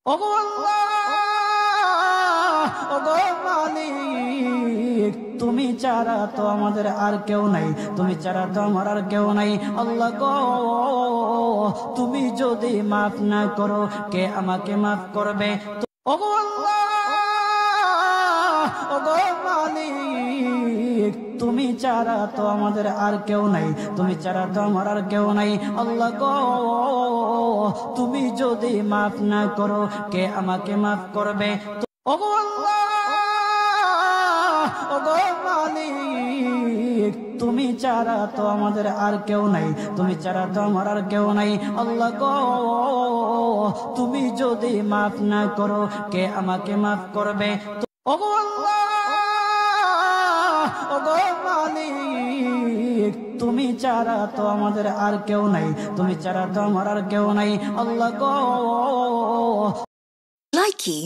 ওগো আল্লাহ, ওগো মালিক, তুমি ছাড়া তো আমাদের আর কেউ নাই, তুমি ছাড়া তো আমার আর কেউ নাই। আল্লাহ গো, তুমি যদি মাফ না করো কে আমাকে মাফ করবে? ওগো আল্লাহ, ওগো মালিক, তুমি ছাড়া তো আমাদের আর কেউ নাই, তুমি ছাড়া তো আমার আর কেউ নাই। আল্লাহ গো, তুমি যদি মাফ না করো কে আমাকে মাফ করবে? ওগো আল্লাহ, ওগো মালিক, তুমি ছাড়া তো আমাদের আর কেউ নাই, তুমি ছাড়া তো আমার আর কেউ নাই। আল্লাহ গো, তুমি যদি মাফ না করো কে আমাকে মাফ করবে? ওগো আল্লাহ, ওগো মালিক, তুমি ছাড়া তো আমাদের আর কেউ নাই, তুমি ছাড়া তো আমার আর কেউ নাই। আল্লাহ গো। Likey